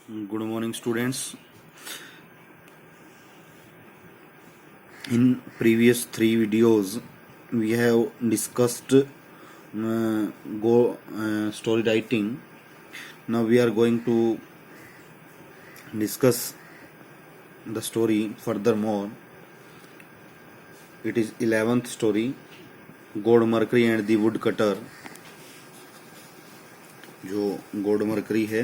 Good morning, students. In previous three videos, we have discussed story writing. Now we are going to discuss the story furthermore. It is 11th story, God Mercury and the Woodcutter. जो God mercury है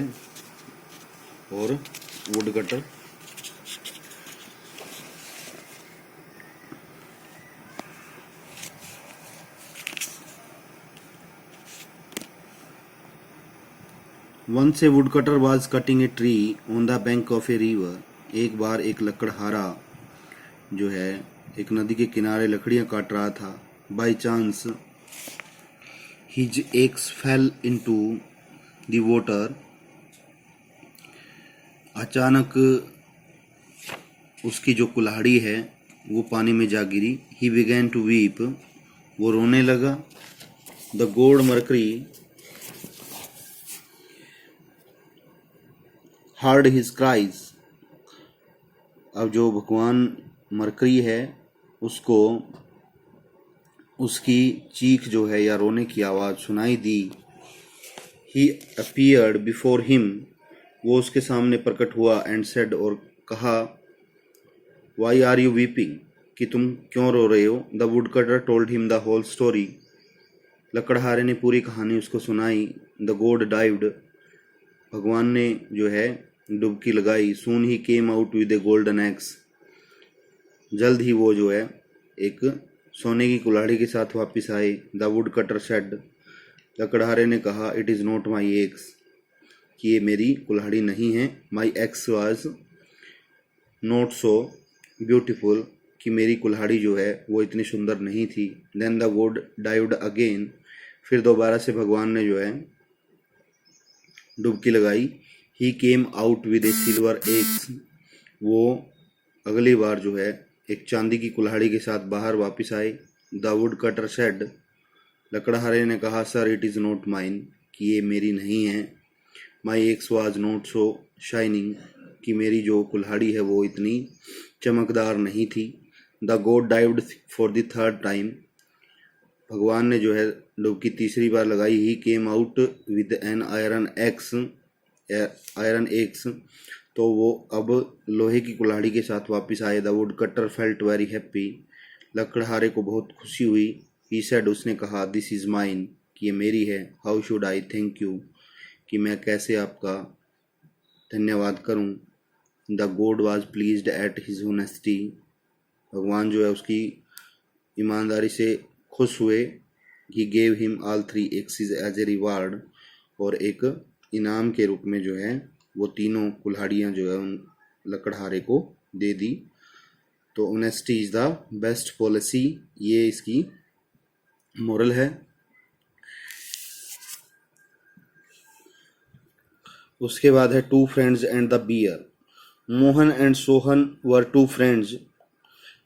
और woodcutter. Once a woodcutter was cutting a tree on the bank of a river. एक बार एक लकड़हारा जो है एक नदी के किनारे लकड़ियां काट रहा था. By chance his axe fell into the water. अचानक उसकी जो कुल्हाड़ी है वो पानी में जा गिरी. He began to weep. वो रोने लगा. The god Mercury heard his cries. अब जो भगवान मरकरी है उसको उसकी चीख जो है या रोने की आवाज़ सुनाई दी. He appeared before him. वो उसके सामने प्रकट हुआ. And said और कहा, Why are you weeping? कि तुम क्यों रो रहे हो. The woodcutter told him the whole story. लकड़हारे ने पूरी कहानी उसको सुनाई. The god dived. भगवान ने जो है डुबकी लगाई. Soon he came out with a golden axe. जल्द ही वो जो है एक सोने की कुल्हाड़ी के साथ वापस आए. The woodcutter said. लकड़हारे ने कहा, It is not my axe. कि ये मेरी कुल्हाड़ी नहीं है. My axe was not so beautiful. कि मेरी कुल्हाड़ी जो है वो इतनी सुंदर नहीं थी. Then the god dived again. फिर दोबारा से भगवान ने जो है डुबकी लगाई. He came out with a silver axe. वो अगली बार जो है एक चांदी की कुल्हाड़ी के साथ बाहर वापस आए. The woodcutter said. लकड़हारे ने कहा, Sir, it is not mine. कि ये मेरी नहीं है. My axe was not so shining. कि मेरी जो कुल्हाड़ी है वो इतनी चमकदार नहीं थी. The god dived for the third time. भगवान ने जो है डुबकी तीसरी बार लगाई. He came out with an iron axe. तो वो अब लोहे की कुल्हाड़ी के साथ वापस आए. The woodcutter felt very happy. लकड़हारे को बहुत खुशी हुई. He said. उसने कहा, This is mine. कि ये मेरी है. How should I thank you? कि मैं कैसे आपका धन्यवाद करूं. The god was pleased at his honesty. भगवान जो है उसकी ईमानदारी से खुश हुए. He gave him all three axes as a reward. और एक इनाम के रूप में जो है वो तीनों कुल्हाड़ियाँ जो है उन लकड़हारे को दे दी. तो honesty is the best policy. ये इसकी मोरल है. उसके बाद है two friends and the bear. Mohan and Sohan were two friends.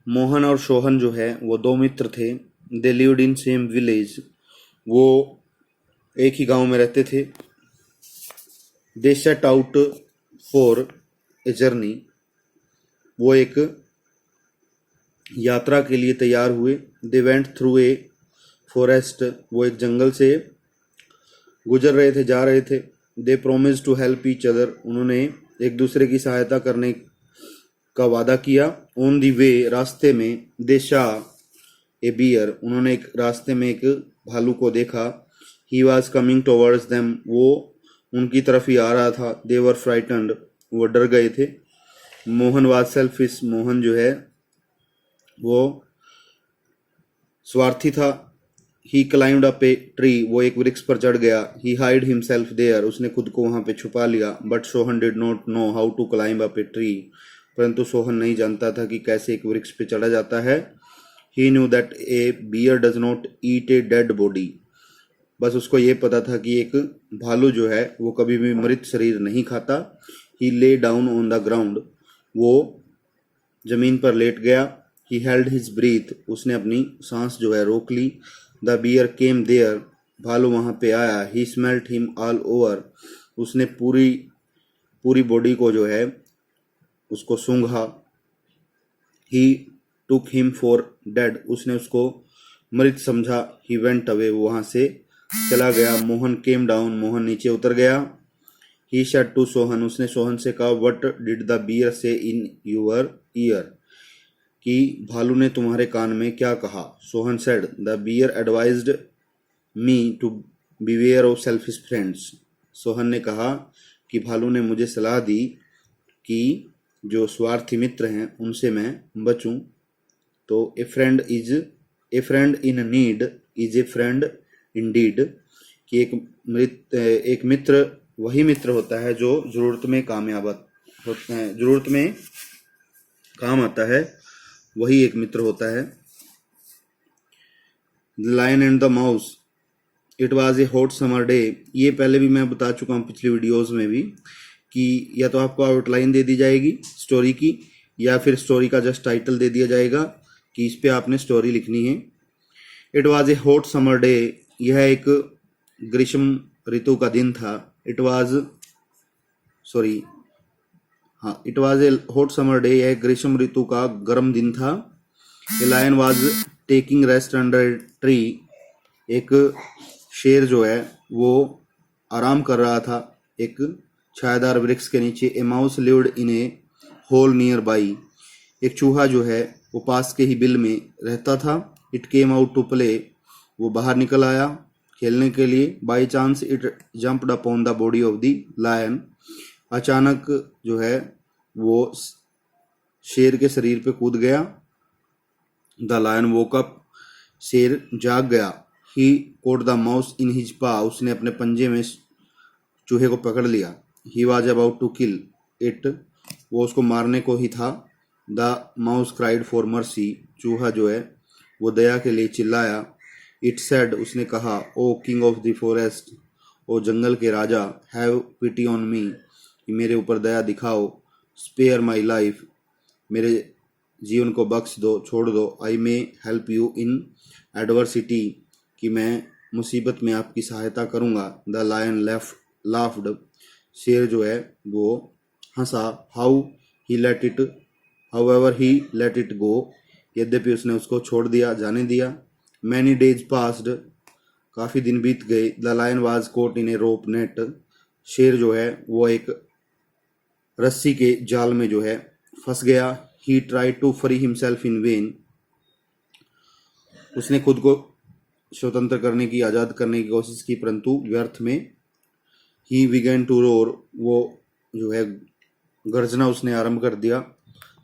Mohan और सोहन जो है वो दो मित्र थे. They lived in same village. वो एक ही गांव में रहते थे. They set out for a journey. वो एक यात्रा के लिए तैयार हुए. They went through a forest. वो एक जंगल से गुजर रहे थे, जा रहे थे. They promise to help each other. उन्होंने एक दूसरे की सहायता करने का वादा किया. On the way. रास्ते में. दे शा ए बियर. उन्होंने एक रास्ते में एक भालू को देखा. He was coming towards them. वो उनकी तरफ ही आ रहा था. दे वर फ्राइटन्ड. वो डर गए थे. Mohan was selfish. मोहन जो है वो स्वार्थी था. He climbed up a tree. वो एक वृक्ष पर चढ़ गया. He hide himself there. उसने खुद को वहां पे छुपा लिया. But Sohan did not know how to climb up a tree. परंतु सोहन नहीं जानता था कि कैसे एक वृक्ष पे चढ़ा जाता है. He knew that a bear does not eat a dead body. बस उसको ये पता था कि एक भालू जो है वो कभी भी मृत शरीर नहीं खाता. ही lay down on the ground. वो जमीन पर लेट गया. He held his breath. उसने अपनी सांस जो है रोक ली. The bear came there. भालू वहां पे आया. He smelt him all over. उसने पूरी पूरी बॉडी को जो है उसको सूंघा। He took him for dead, उसने उसको मृत समझा। ही वेंट अवे, वो वहां से चला गया। मोहन केम डाउन, मोहन नीचे उतर गया। ही सेड टू सोहन, उसने सोहन से कहा व्हाट डिड द बियर से इन योर ईयर, कि भालू ने तुम्हारे कान में क्या कहा। Sohan said the bear advised me to beware of selfish friends, Sohan ने कहा कि भालू ने मुझे सलाह दी कि जो स्वार्थी मित्र हैं उनसे मैं बचूं। तो ए friend in need is a friend Indeed, कि एक मित्र वही मित्र होता है जो जरूरत में कामयाब होता है, जरूरत में काम आता है, वही एक मित्र होता है। The lion and the mouse, it was a hot summer day, ये पहले भी मैं बता चुका हूँ पिछली वीडियोस में भी, कि या तो आपको आउटलाइन दे दी जाएगी स्टोरी की, या फिर स्टोरी का जस्ट टाइटल दे दिया जाएगा कि इस पे आपने स्टोरी लिखनी है। It was a hot summer day, यह एक ग्रीष्म ऋतु का दिन था। It was a hot summer day, यह ग्रीष्म ऋतु का गर्म दिन था। A lion was taking rest under a tree, एक शेर जो है वो आराम कर रहा था एक छायादार वृक्ष के नीचे। ए mouse lived in A hole near by, एक चूहा जो है वो पास के ही बिल में रहता था। It came out to play, वो बाहर निकल आया खेलने के लिए। By chance it jumped upon the body of the lion, अचानक जो है वो शेर के शरीर पे कूद गया। द लायन वोक अप, शेर जाग गया। He caught the mouse in his paw, उसने अपने पंजे में चूहे को पकड़ लिया। He was about to kill it, वो उसको मारने को ही था। The mouse cried for mercy, चूहा जो है वो दया के लिए चिल्लाया। इट सेड, उसने कहा O king of the forest, ओ जंगल के राजा, हैव पिटी ऑन मी, मेरे ऊपर दया दिखाओ। स्पेयर माई लाइफ, मेरे जीवन को बख्श दो, छोड़ दो। I may help you in adversity, कि मैं मुसीबत में आपकी सहायता करूंगा। द लायन लाफ्ड, शेर जो है वो हंसा। However he let it go, यद्यपि उसने उसको छोड़ दिया, जाने दिया। मैनी डेज पास्ड, काफी दिन बीत गए। The lion was caught in a rope net, शेर जो है वो एक रस्सी के जाल में जो है फंस गया। He tried to free himself in vain, उसने खुद को स्वतंत्र करने की, आजाद करने की कोशिश की, परंतु व्यर्थ में। ही बिगेन टू रोर, वो जो है गर्जना उसने आरंभ कर दिया।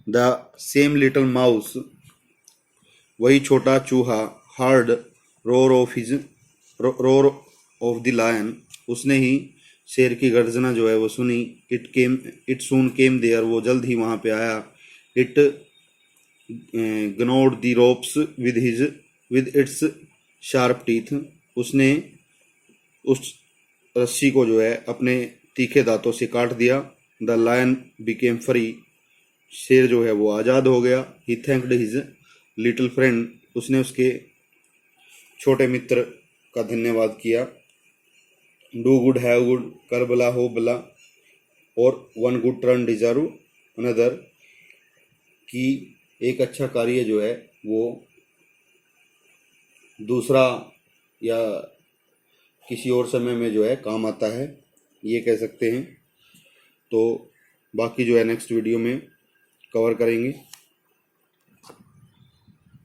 द सेम लिटिल माउस, वही छोटा चूहा। Heard roar of the lion, उसने ही शेर की गर्जना जो है वो सुनी। इट सून केम देयर, वो जल्द ही वहां पे आया। It gnawed the ropes with its sharp teeth, उसने उस रस्सी को जो है अपने तीखे दांतों से काट दिया। द लायन बिकेम फ्री, शेर जो है वो आज़ाद हो गया। He thanked his little friend, उसने उसके छोटे मित्र का धन्यवाद किया। डू गुड हैव गुड, कर भला हो भला, और one good turn deserve another, कि एक अच्छा कार्य जो है वो दूसरा या किसी और समय में जो है काम आता है, ये कह सकते हैं। तो बाकी जो है नेक्स्ट वीडियो में कवर करेंगे।